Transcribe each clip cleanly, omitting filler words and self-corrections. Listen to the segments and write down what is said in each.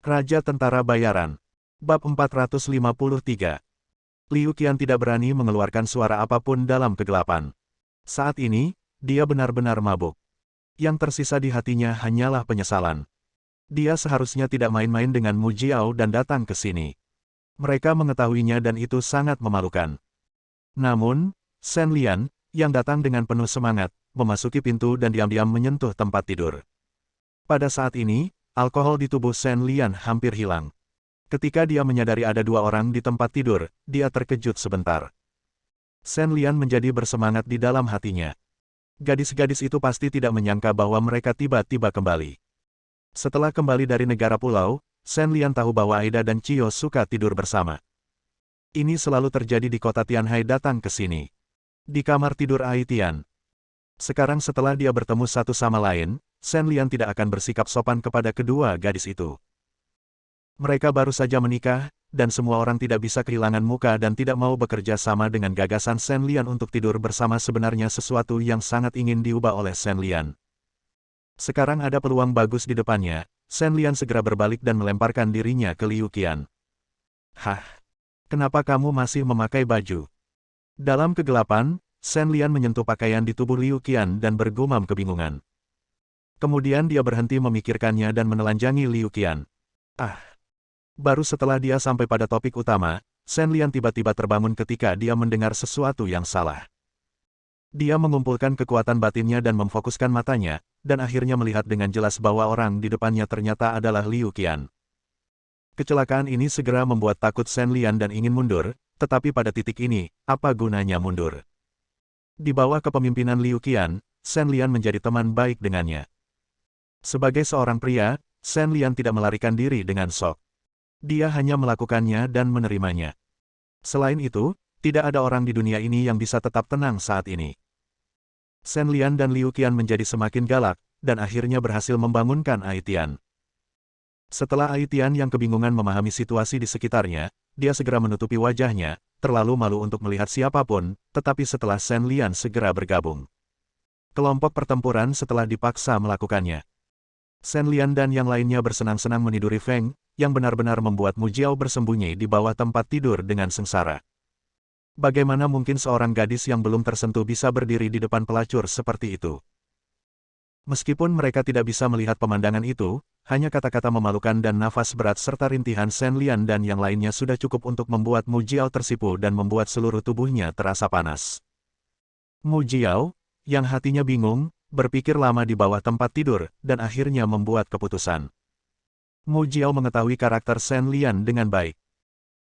Raja Tentara Bayaran. Bab 453. Liu Qian tidak berani mengeluarkan suara apapun dalam kegelapan. Saat ini, dia benar-benar mabuk. Yang tersisa di hatinya hanyalah penyesalan. Dia seharusnya tidak main-main dengan Mu Jiao dan datang ke sini. Mereka mengetahuinya dan itu sangat memalukan. Namun, Shen Lian, yang datang dengan penuh semangat, memasuki pintu dan diam-diam menyentuh tempat tidur. Pada saat ini, alkohol di tubuh Shen Lian hampir hilang. Ketika dia menyadari ada dua orang di tempat tidur, dia terkejut sebentar. Shen Lian menjadi bersemangat di dalam hatinya. Gadis-gadis itu pasti tidak menyangka bahwa mereka tiba-tiba kembali. Setelah kembali dari negara pulau, Shen Lian tahu bahwa Aida dan Cio suka tidur bersama. Ini selalu terjadi di kota Tianhai datang ke sini. Di kamar tidur Ai Tian. Sekarang setelah dia bertemu satu sama lain, Shen Lian tidak akan bersikap sopan kepada kedua gadis itu. Mereka baru saja menikah, dan semua orang tidak bisa kehilangan muka dan tidak mau bekerja sama dengan gagasan Shen Lian untuk tidur bersama sebenarnya sesuatu yang sangat ingin diubah oleh Shen Lian. Sekarang ada peluang bagus di depannya, Shen Lian segera berbalik dan melemparkan dirinya ke Liu Qian. Hah? Kenapa kamu masih memakai baju? Dalam kegelapan, Shen Lian menyentuh pakaian di tubuh Liu Qian dan bergumam kebingungan. Kemudian dia berhenti memikirkannya dan menelanjangi Liu Qian. Baru setelah dia sampai pada topik utama, Shen Lian tiba-tiba terbangun ketika dia mendengar sesuatu yang salah. Dia mengumpulkan kekuatan batinnya dan memfokuskan matanya, dan akhirnya melihat dengan jelas bahwa orang di depannya ternyata adalah Liu Qian. Kecelakaan ini segera membuat takut Shen Lian dan ingin mundur, tetapi pada titik ini, apa gunanya mundur? Di bawah kepemimpinan Liu Qian, Shen Lian menjadi teman baik dengannya. Sebagai seorang pria, Shen Lian tidak melarikan diri dengan sok. Dia hanya melakukannya dan menerimanya. Selain itu, tidak ada orang di dunia ini yang bisa tetap tenang saat ini. Shen Lian dan Liu Qian menjadi semakin galak, dan akhirnya berhasil membangunkan Ai Tian. Setelah Ai Tian yang kebingungan memahami situasi di sekitarnya, dia segera menutupi wajahnya, terlalu malu untuk melihat siapapun, tetapi setelah Shen Lian segera bergabung. Kelompok pertempuran setelah dipaksa melakukannya. Shen Lian dan yang lainnya bersenang-senang meniduri Feng, yang benar-benar membuat Mu Jiao bersembunyi di bawah tempat tidur dengan sengsara. Bagaimana mungkin seorang gadis yang belum tersentuh bisa berdiri di depan pelacur seperti itu? Meskipun mereka tidak bisa melihat pemandangan itu, hanya kata-kata memalukan dan nafas berat serta rintihan Shen Lian dan yang lainnya sudah cukup untuk membuat Mu Jiao tersipu dan membuat seluruh tubuhnya terasa panas. Mu Jiao, yang hatinya bingung, berpikir lama di bawah tempat tidur, dan akhirnya membuat keputusan. Mu Jiao mengetahui karakter Shen Lian dengan baik.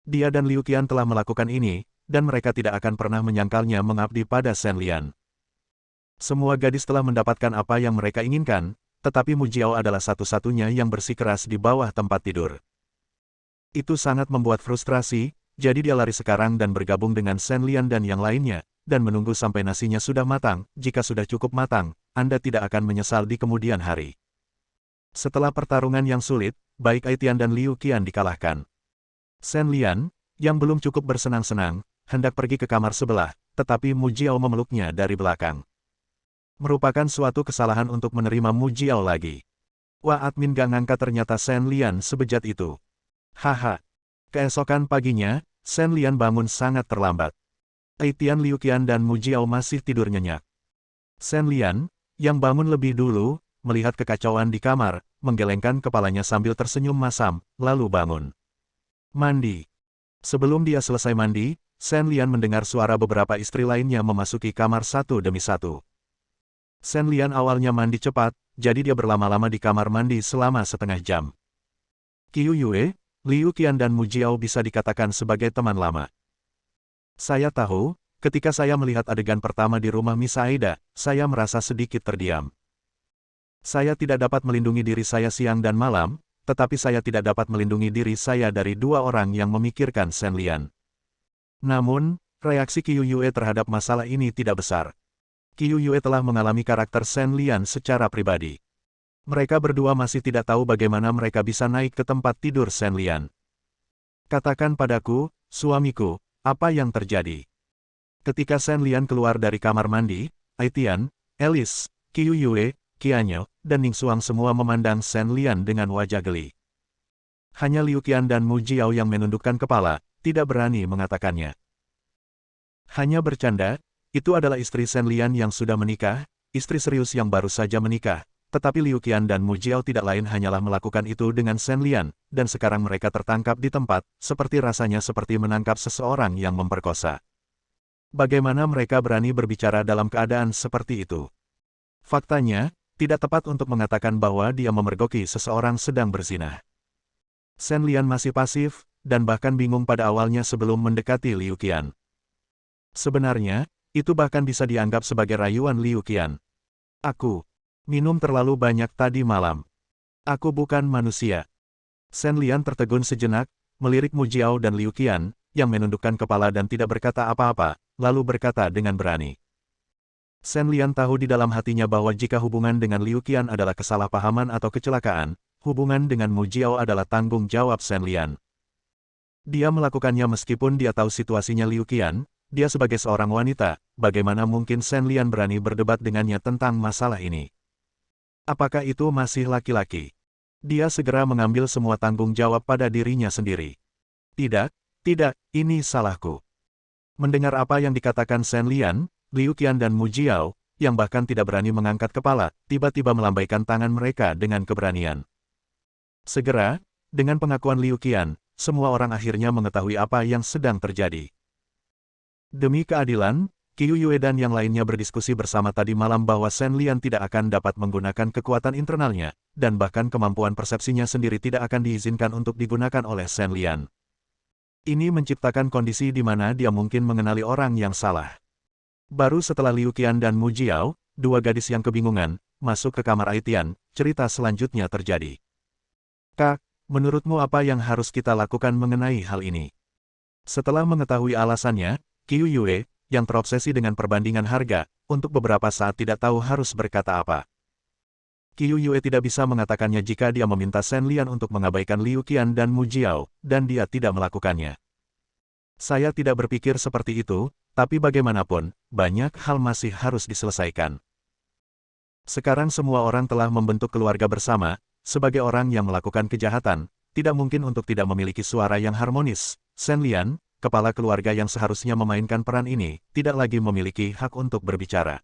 Dia dan Liu Qian telah melakukan ini, dan mereka tidak akan pernah menyangkalnya mengabdi pada Shen Lian. Semua gadis telah mendapatkan apa yang mereka inginkan, tetapi Mu Jiao adalah satu-satunya yang bersikeras di bawah tempat tidur. Itu sangat membuat frustrasi, jadi dia lari sekarang dan bergabung dengan Shen Lian dan yang lainnya, dan menunggu sampai nasinya sudah matang. Jika sudah cukup matang, Anda tidak akan menyesal di kemudian hari. Setelah pertarungan yang sulit, baik Ai Tian dan Liu Qian dikalahkan. Shen Lian, yang belum cukup bersenang-senang, hendak pergi ke kamar sebelah, tetapi Mu Jiao memeluknya dari belakang. Merupakan suatu kesalahan untuk menerima Mu Jiao lagi. Wah, admin gak ngangkat ternyata Shen Lian sebejat itu. Haha. Keesokan paginya, Shen Lian bangun sangat terlambat. Ai Tian, Liu Qian dan Mu Jiao masih tidur nyenyak. Shen Lian, yang bangun lebih dulu, melihat kekacauan di kamar, menggelengkan kepalanya sambil tersenyum masam, lalu bangun. Mandi. Sebelum dia selesai mandi, Shen Lian mendengar suara beberapa istri lainnya memasuki kamar satu demi satu. Shen Lian awalnya mandi cepat, jadi dia berlama-lama di kamar mandi selama setengah jam. Qiu Yue, Liu Qian dan Mu Jiao bisa dikatakan sebagai teman lama. Saya tahu, ketika saya melihat adegan pertama di rumah Miss Aida, saya merasa sedikit terdiam. Saya tidak dapat melindungi diri saya siang dan malam, tetapi saya tidak dapat melindungi diri saya dari dua orang yang memikirkan Shen Lian. Namun, reaksi Qiu Yue terhadap masalah ini tidak besar. Qiu Yue telah mengalami karakter Shen Lian secara pribadi. Mereka berdua masih tidak tahu bagaimana mereka bisa naik ke tempat tidur Shen Lian. Katakan padaku, suamiku, apa yang terjadi? Ketika Shen Lian keluar dari kamar mandi, Ai Tian, Alice, Qiu Yue, Qianyo, dan Ning Xuang semua memandang Shen Lian dengan wajah geli. Hanya Liu Qian dan Mu Jiao yang menundukkan kepala, tidak berani mengatakannya. Hanya bercanda, itu adalah istri Shen Lian yang sudah menikah, istri serius yang baru saja menikah. Tetapi Liu Qian dan Mu Jiao tidak lain hanyalah melakukan itu dengan Shen Lian, dan sekarang mereka tertangkap di tempat, seperti rasanya seperti menangkap seseorang yang memperkosa. Bagaimana mereka berani berbicara dalam keadaan seperti itu? Faktanya, tidak tepat untuk mengatakan bahwa dia memergoki seseorang sedang berzina. Shen Lian masih pasif, dan bahkan bingung pada awalnya sebelum mendekati Liu Qian. Sebenarnya, itu bahkan bisa dianggap sebagai rayuan Liu Qian. Aku minum terlalu banyak tadi malam. Aku bukan manusia. Shen Lian tertegun sejenak, melirik Mu Jiao dan Liu Qian, yang menundukkan kepala dan tidak berkata apa-apa, lalu berkata dengan berani. Shen Lian tahu di dalam hatinya bahwa jika hubungan dengan Liu Qian adalah kesalahpahaman atau kecelakaan, hubungan dengan Mu Jiao adalah tanggung jawab Shen Lian. Dia melakukannya meskipun dia tahu situasinya Liu Qian, dia sebagai seorang wanita, bagaimana mungkin Shen Lian berani berdebat dengannya tentang masalah ini? Apakah itu masih laki-laki? Dia segera mengambil semua tanggung jawab pada dirinya sendiri. Tidak, ini salahku. Mendengar apa yang dikatakan Shen Lian, Liu Qian dan Mu Jiao, yang bahkan tidak berani mengangkat kepala, tiba-tiba melambaikan tangan mereka dengan keberanian. Segera, dengan pengakuan Liu Qian, semua orang akhirnya mengetahui apa yang sedang terjadi. Demi keadilan, Qiu Yue dan yang lainnya berdiskusi bersama tadi malam bahwa Shen Lian tidak akan dapat menggunakan kekuatan internalnya, dan bahkan kemampuan persepsinya sendiri tidak akan diizinkan untuk digunakan oleh Shen Lian. Ini menciptakan kondisi di mana dia mungkin mengenali orang yang salah. Baru setelah Liu Qian dan Mu Jiao, dua gadis yang kebingungan, masuk ke kamar Aitian, cerita selanjutnya terjadi. Kak, menurutmu apa yang harus kita lakukan mengenai hal ini? Setelah mengetahui alasannya, Qiu Yue, yang terobsesi dengan perbandingan harga, untuk beberapa saat tidak tahu harus berkata apa. Qiu Yue tidak bisa mengatakannya jika dia meminta Shen Lian untuk mengabaikan Liu Qian dan Mu Jiao, dan dia tidak melakukannya. Saya tidak berpikir seperti itu, tapi bagaimanapun, banyak hal masih harus diselesaikan. Sekarang semua orang telah membentuk keluarga bersama, sebagai orang yang melakukan kejahatan, tidak mungkin untuk tidak memiliki suara yang harmonis. Shen Lian, kepala keluarga yang seharusnya memainkan peran ini, tidak lagi memiliki hak untuk berbicara.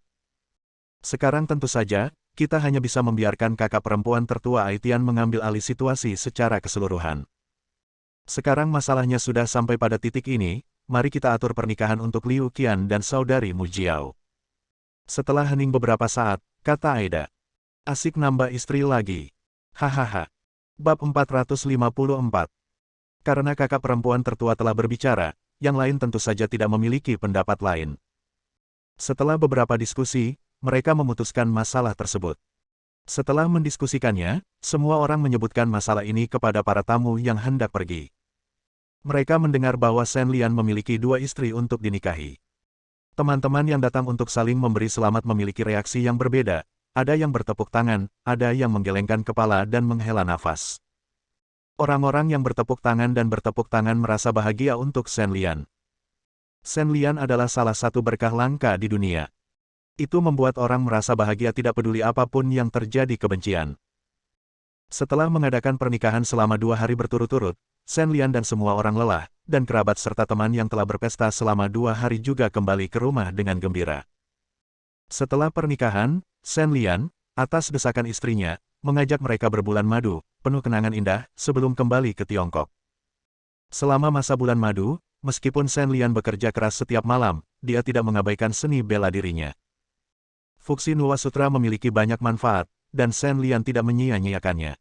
Sekarang tentu saja, kita hanya bisa membiarkan kakak perempuan tertua Aitian mengambil alih situasi secara keseluruhan. Sekarang masalahnya sudah sampai pada titik ini, mari kita atur pernikahan untuk Liu Qian dan saudari Mu Jiao. Setelah hening beberapa saat, kata Aida. Asik nambah istri lagi. Hahaha. Bab 454. Karena kakak perempuan tertua telah berbicara, yang lain tentu saja tidak memiliki pendapat lain. Setelah beberapa diskusi, mereka memutuskan masalah tersebut. Setelah mendiskusikannya, semua orang menyebutkan masalah ini kepada para tamu yang hendak pergi. Mereka mendengar bahwa Shen Lian memiliki dua istri untuk dinikahi. Teman-teman yang datang untuk saling memberi selamat memiliki reaksi yang berbeda. Ada yang bertepuk tangan, ada yang menggelengkan kepala dan menghela nafas. Orang-orang yang bertepuk tangan dan bertepuk tangan merasa bahagia untuk Shen Lian. Shen Lian adalah salah satu berkah langka di dunia. Itu membuat orang merasa bahagia tidak peduli apapun yang terjadi kebencian. Setelah mengadakan pernikahan selama 2 hari berturut-turut, Shen Lian dan semua orang lelah, dan kerabat serta teman yang telah berpesta selama 2 hari juga kembali ke rumah dengan gembira. Setelah pernikahan, Shen Lian, atas desakan istrinya, mengajak mereka berbulan madu, penuh kenangan indah, sebelum kembali ke Tiongkok. Selama masa bulan madu, meskipun Shen Lian bekerja keras setiap malam, dia tidak mengabaikan seni bela dirinya. Fuxi Nuwa Sutra memiliki banyak manfaat, dan Shen Lian tidak menyia-nyiakannya.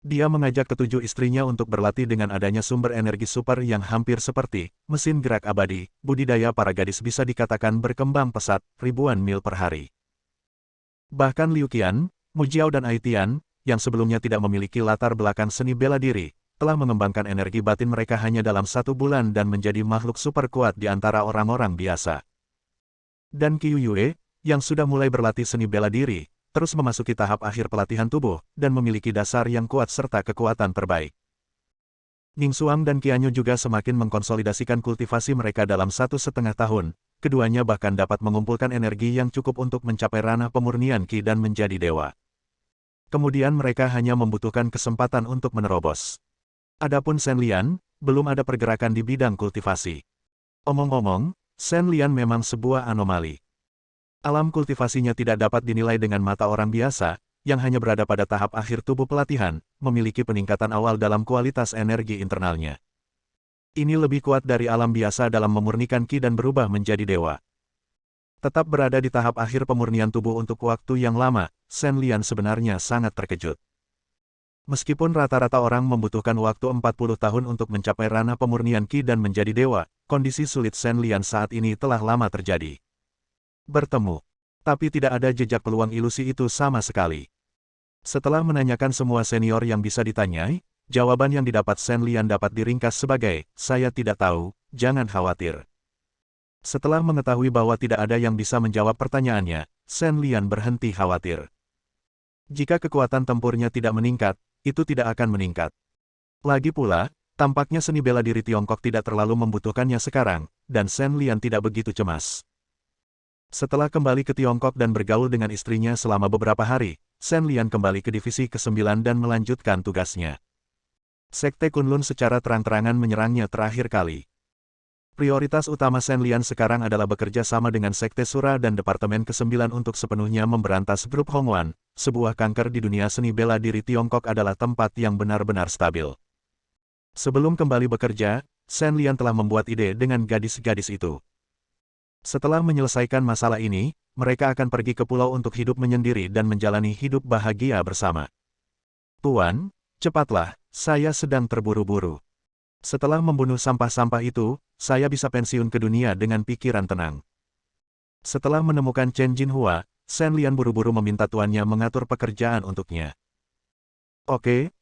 Dia mengajak ketujuh istrinya untuk berlatih dengan adanya sumber energi super yang hampir seperti mesin gerak abadi. Budidaya para gadis bisa dikatakan berkembang pesat, ribuan mil per hari. Bahkan Liu Qian, Mu Jiao dan Aitian, yang sebelumnya tidak memiliki latar belakang seni bela diri, telah mengembangkan energi batin mereka hanya dalam 1 bulan dan menjadi makhluk super kuat di antara orang-orang biasa. Dan Qiu Yue, yang sudah mulai berlatih seni bela diri, terus memasuki tahap akhir pelatihan tubuh, dan memiliki dasar yang kuat serta kekuatan terbaik. Ning Xuang dan Qianyu juga semakin mengkonsolidasikan kultivasi mereka dalam 1,5 tahun, keduanya bahkan dapat mengumpulkan energi yang cukup untuk mencapai ranah pemurnian Qi dan menjadi dewa. Kemudian mereka hanya membutuhkan kesempatan untuk menerobos. Adapun Shen Lian, belum ada pergerakan di bidang kultivasi. Omong-omong, Shen Lian memang sebuah anomali. Alam kultivasinya tidak dapat dinilai dengan mata orang biasa, yang hanya berada pada tahap akhir tubuh pelatihan, memiliki peningkatan awal dalam kualitas energi internalnya. Ini lebih kuat dari alam biasa dalam memurnikan ki dan berubah menjadi dewa. Tetap berada di tahap akhir pemurnian tubuh untuk waktu yang lama, Shen Lian sebenarnya sangat terkejut. Meskipun rata-rata orang membutuhkan waktu 40 tahun untuk mencapai ranah pemurnian ki dan menjadi dewa, kondisi sulit Shen Lian saat ini telah lama terjadi. Bertemu. Tapi tidak ada jejak peluang ilusi itu sama sekali. Setelah menanyakan semua senior yang bisa ditanyai, jawaban yang didapat Shen Lian dapat diringkas sebagai, "Saya tidak tahu, jangan khawatir." Setelah mengetahui bahwa tidak ada yang bisa menjawab pertanyaannya, Shen Lian berhenti khawatir. Jika kekuatan tempurnya tidak meningkat, itu tidak akan meningkat. Lagi pula, tampaknya seni bela diri Tiongkok tidak terlalu membutuhkannya sekarang, dan Shen Lian tidak begitu cemas. Setelah kembali ke Tiongkok dan bergaul dengan istrinya selama beberapa hari, Shen Lian kembali ke divisi ke-9 dan melanjutkan tugasnya. Sekte Kunlun secara terang-terangan menyerangnya terakhir kali. Prioritas utama Shen Lian sekarang adalah bekerja sama dengan Sekte Sura dan Departemen ke-9 untuk sepenuhnya memberantas grup Hongwan. Sebuah kanker di dunia seni bela diri Tiongkok adalah tempat yang benar-benar stabil. Sebelum kembali bekerja, Shen Lian telah membuat ide dengan gadis-gadis itu. Setelah menyelesaikan masalah ini, mereka akan pergi ke pulau untuk hidup menyendiri dan menjalani hidup bahagia bersama. "Tuan, cepatlah, saya sedang terburu-buru. Setelah membunuh sampah-sampah itu, saya bisa pensiun ke dunia dengan pikiran tenang." Setelah menemukan Chen Jinhua, Shen Lian buru-buru meminta tuannya mengatur pekerjaan untuknya. Oke,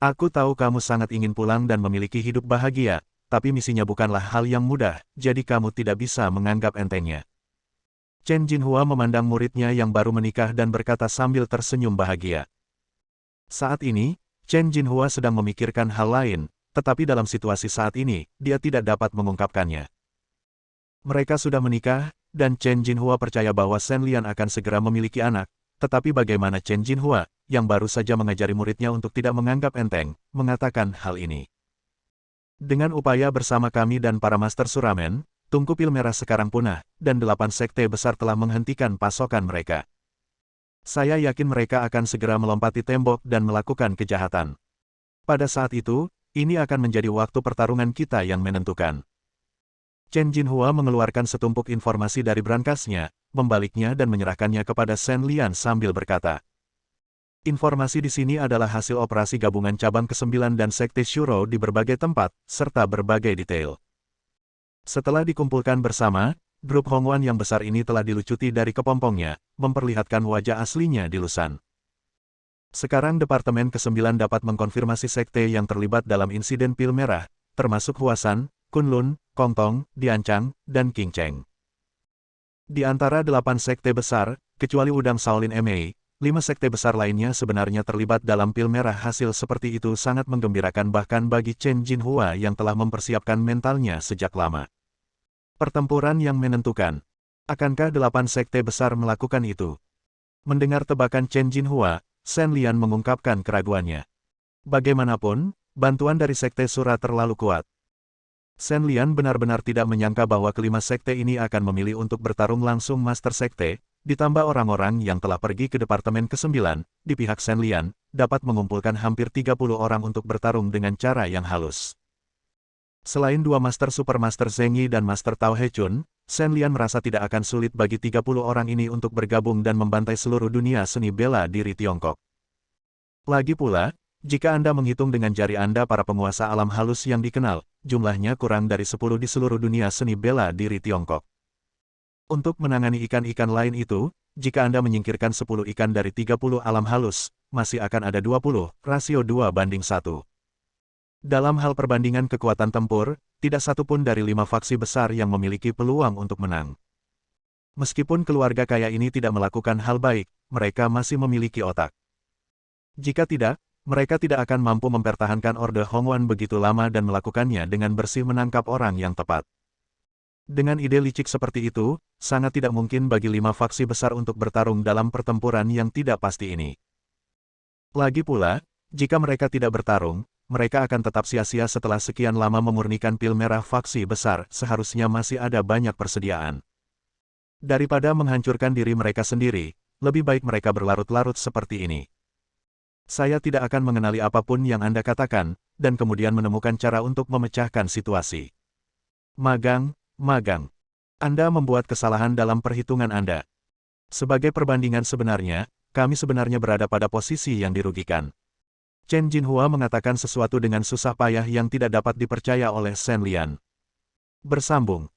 aku tahu kamu sangat ingin pulang dan memiliki hidup bahagia, tapi misinya bukanlah hal yang mudah, jadi kamu tidak bisa menganggap entengnya." Chen Jinhua memandang muridnya yang baru menikah dan berkata sambil tersenyum bahagia. Saat ini, Chen Jinhua sedang memikirkan hal lain, tetapi dalam situasi saat ini, dia tidak dapat mengungkapkannya. Mereka sudah menikah, dan Chen Jinhua percaya bahwa Shen Lian akan segera memiliki anak, tetapi bagaimana Chen Jinhua, yang baru saja mengajari muridnya untuk tidak menganggap enteng, mengatakan hal ini. "Dengan upaya bersama kami dan para Master Suramen, tungku pil merah sekarang punah, dan 8 sekte besar telah menghentikan pasokan mereka. Saya yakin mereka akan segera melompati tembok dan melakukan kejahatan. Pada saat itu, ini akan menjadi waktu pertarungan kita yang menentukan." Chen Jinhua mengeluarkan setumpuk informasi dari brankasnya, membaliknya dan menyerahkannya kepada Shen Lian sambil berkata, "Informasi di sini adalah hasil operasi gabungan cabang ke-9 dan Sekte Shuro di berbagai tempat, serta berbagai detail. Setelah dikumpulkan bersama, grup Hongwan yang besar ini telah dilucuti dari kepompongnya, memperlihatkan wajah aslinya di Lusan. Sekarang Departemen ke-9 dapat mengkonfirmasi sekte yang terlibat dalam insiden pil merah, termasuk Huasan, Kunlun, Kongtong, Diancang, dan Qingcheng. Di antara 8 sekte besar, kecuali Udang Shaolin Ma, 5 sekte besar lainnya sebenarnya terlibat dalam pil merah. Hasil seperti itu sangat menggembirakan bahkan bagi Chen Jinhua yang telah mempersiapkan mentalnya sejak lama. Pertempuran yang menentukan. Akankah 8 sekte besar melakukan itu? Mendengar tebakan Chen Jinhua, Shen Lian mengungkapkan keraguannya. Bagaimanapun, bantuan dari Sekte Sura terlalu kuat. Shen Lian benar-benar tidak menyangka bahwa kelima sekte ini akan memilih untuk bertarung langsung Master Sekte, ditambah orang-orang yang telah pergi ke Departemen ke-9, di pihak Shen Lian, dapat mengumpulkan hampir 30 orang untuk bertarung dengan cara yang halus. Selain 2 Master Supermaster Zheng Yi dan Master Tao He Chun, Shen Lian merasa tidak akan sulit bagi 30 orang ini untuk bergabung dan membantai seluruh dunia seni bela diri Tiongkok. Lagi pula, jika Anda menghitung dengan jari Anda para penguasa alam halus yang dikenal, jumlahnya kurang dari 10 di seluruh dunia seni bela diri Tiongkok. Untuk menangani ikan-ikan lain itu, jika Anda menyingkirkan 10 ikan dari 30 alam halus, masih akan ada 20, rasio 2:1. Dalam hal perbandingan kekuatan tempur, tidak satu pun dari 5 faksi besar yang memiliki peluang untuk menang. Meskipun keluarga kaya ini tidak melakukan hal baik, mereka masih memiliki otak. Jika tidak, mereka tidak akan mampu mempertahankan Orde Hongwan begitu lama dan melakukannya dengan bersih menangkap orang yang tepat. Dengan ide licik seperti itu, sangat tidak mungkin bagi 5 faksi besar untuk bertarung dalam pertempuran yang tidak pasti ini. Lagi pula, Jika mereka tidak bertarung, mereka akan tetap sia-sia setelah sekian lama memurnikan pil merah faksi besar, seharusnya masih ada banyak persediaan. Daripada menghancurkan diri mereka sendiri, lebih baik mereka berlarut-larut seperti ini. Saya tidak akan mengenali apapun yang Anda katakan, dan kemudian menemukan cara untuk memecahkan situasi. Magang, magang. Anda membuat kesalahan dalam perhitungan Anda. Sebagai perbandingan sebenarnya, kami sebenarnya berada pada posisi yang dirugikan. Chen Jinhua mengatakan sesuatu dengan susah payah yang tidak dapat dipercaya oleh Shen Lian. Bersambung.